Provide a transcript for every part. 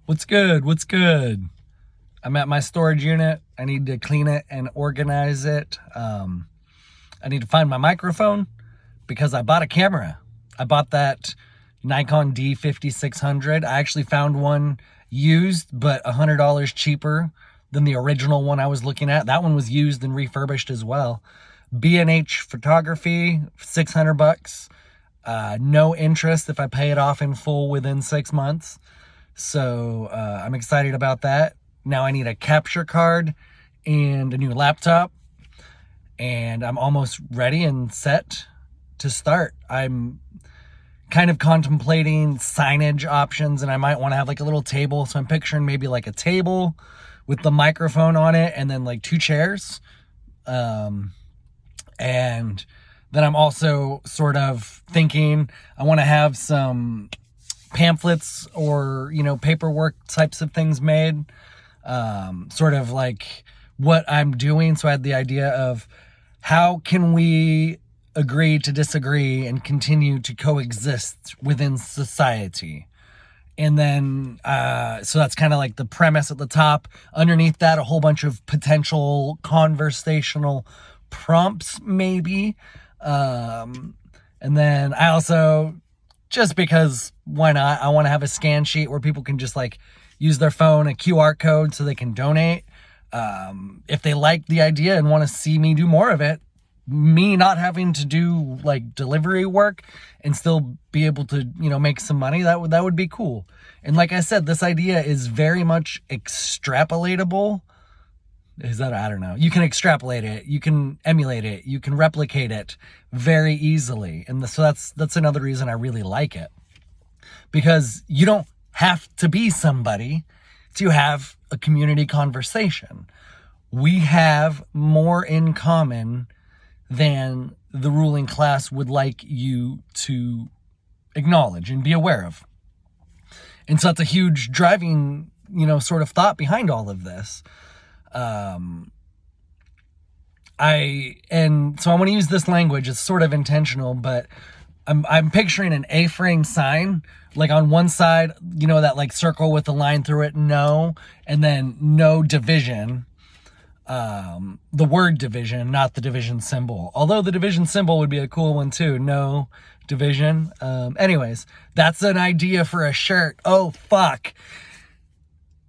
What's good? What's good? I'm at my storage unit. I need to clean it and organize it. I need to find my microphone because I bought a camera. I bought that Nikon D5600. I actually found one used, but $100 cheaper than the original one I was looking at. That one was used and refurbished as well. B&H photography, $600. No interest if I pay it off in full within 6 months. So I'm excited about that. Now I need a capture card and a new laptop. And I'm almost ready and set to start. I'm kind of contemplating signage options, and I might want to have like a little table. So I'm picturing maybe like a table with the microphone on it and then like 2 chairs. And then I'm also sort of thinking I want to have some pamphlets or, paperwork types of things made, sort of like what I'm doing. So I had the idea of how can we agree to disagree and continue to coexist within society. And then, so that's kind of like the premise at the top. Underneath that, a whole bunch of potential conversational prompts, maybe. And then I also, just because why not, I want to have a scan sheet where people can just like use their phone, a QR code, so they can donate. If they like the idea and want to see me do more of it, me not having to do like delivery work and still be able to, make some money, that would be cool. And like I said, this idea is very much extrapolatable. Is that, I don't know. You can extrapolate it, you can emulate it, you can replicate it very easily. And so that's another reason I really like it. Because you don't have to be somebody to have a community conversation. We have more in common than the ruling class would like you to acknowledge and be aware of. And so that's a huge driving, sort of thought behind all of this. So I want to use this language. It's sort of intentional, but I'm picturing an A-frame sign, like on one side, that like circle with the line through it, no, and then no division. The word division, not the division symbol. Although the division symbol would be a cool one too. No division. Anyways, that's an idea for a shirt. Oh, fuck.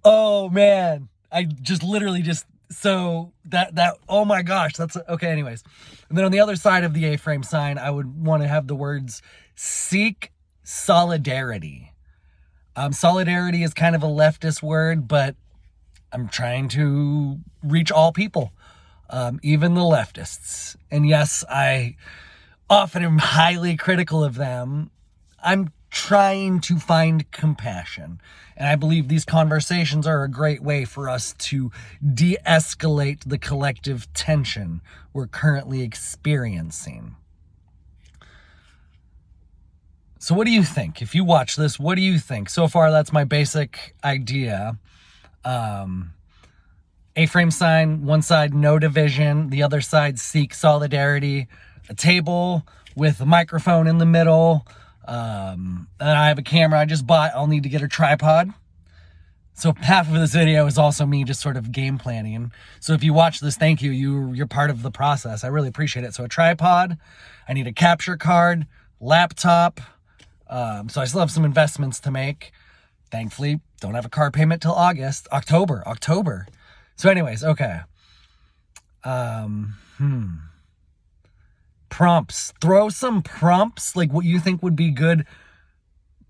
Oh, man. I just literally so that, oh my gosh, that's, okay, anyways. And then on the other side of the A-frame sign, I would want to have the words seek solidarity. Solidarity is kind of a leftist word, but I'm trying to reach all people, even the leftists. And yes, I often am highly critical of them. I'm trying to find compassion. And I believe these conversations are a great way for us to de-escalate the collective tension we're currently experiencing. So what do you think? If you watch this, what do you think? So far, that's my basic idea. A-frame sign, one side, no division. The other side, seek solidarity. A table with a microphone in the middle. And I have a camera I just bought. I'll need to get a tripod. So half of this video is also me just sort of game planning. So if you watch this, thank you. You're part of the process. I really appreciate it. So a tripod, I need a capture card, laptop. So I still have some investments to make. Thankfully, don't have a car payment till October. So anyways, okay. Prompts. Throw some prompts, like what you think would be good,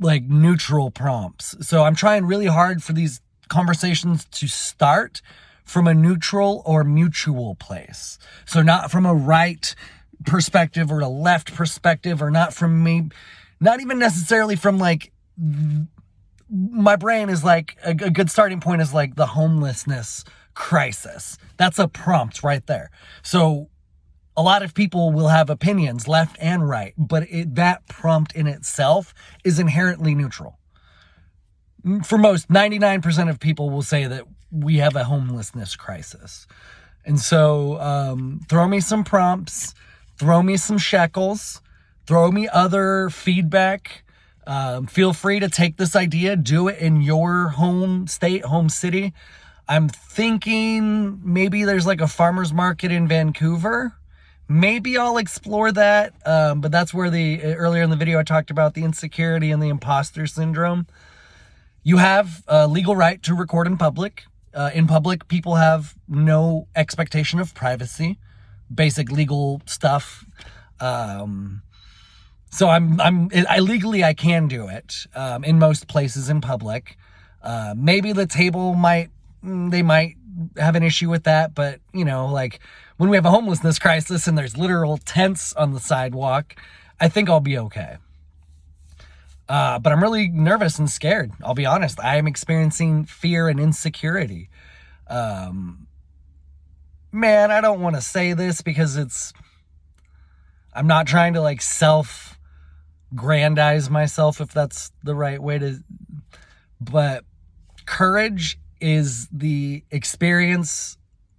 like neutral prompts. So I'm trying really hard for these conversations to start from a neutral or mutual place. So not from a right perspective or a left perspective, or not from me, not even necessarily from like, my brain is like, a good starting point is like the homelessness crisis. That's a prompt right there. So a lot of people will have opinions left and right, but that prompt in itself is inherently neutral. For most, 99% of people will say that we have a homelessness crisis. And so throw me some prompts, throw me some shekels, throw me other feedback, Feel free to take this idea, do it in your home state, home city. I'm thinking maybe there's like a farmer's market in Vancouver. Maybe I'll explore that. But that's where earlier in the video I talked about the insecurity and the imposter syndrome. You have a legal right to record in public. In public, people have no expectation of privacy, basic legal stuff. So legally I can do it in most places in public. Maybe the table they might have an issue with that, but like when we have a homelessness crisis and there's literal tents on the sidewalk, I think I'll be okay. But I'm really nervous and scared. I'll be honest. I am experiencing fear and insecurity. Man, I don't want to say this because I'm not trying to like self-grandize myself, if that's the right way to, but courage is the experience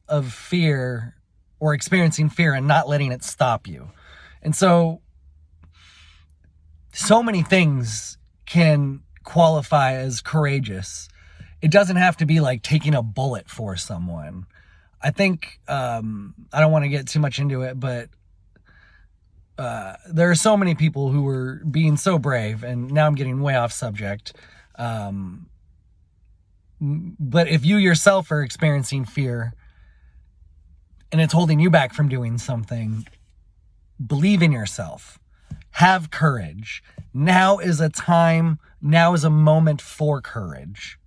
of fear or experiencing fear and not letting it stop you. And so many things can qualify as courageous. It doesn't have to be like taking a bullet for someone. I think, I don't want to get too much into it, but there are so many people who are being so brave, and now I'm getting way off subject. But if you yourself are experiencing fear and it's holding you back from doing something, believe in yourself. Have courage. Now is a moment for courage.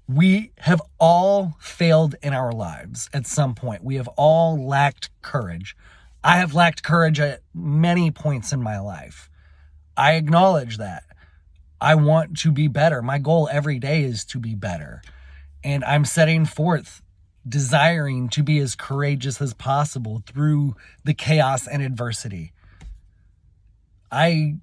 We have all failed in our lives at some point. We have all lacked courage. I have lacked courage at many points in my life. I acknowledge that. I want to be better. My goal every day is to be better. And I'm setting forth, desiring to be as courageous as possible through the chaos and adversity. Okay,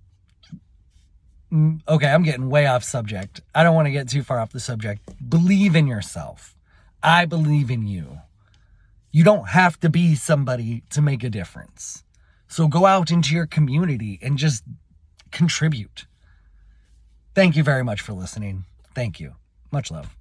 I'm getting way off subject. I don't want to get too far off the subject. Believe in yourself. I believe in you. You don't have to be somebody to make a difference. So go out into your community and just contribute. Thank you very much for listening. Thank you. Much love.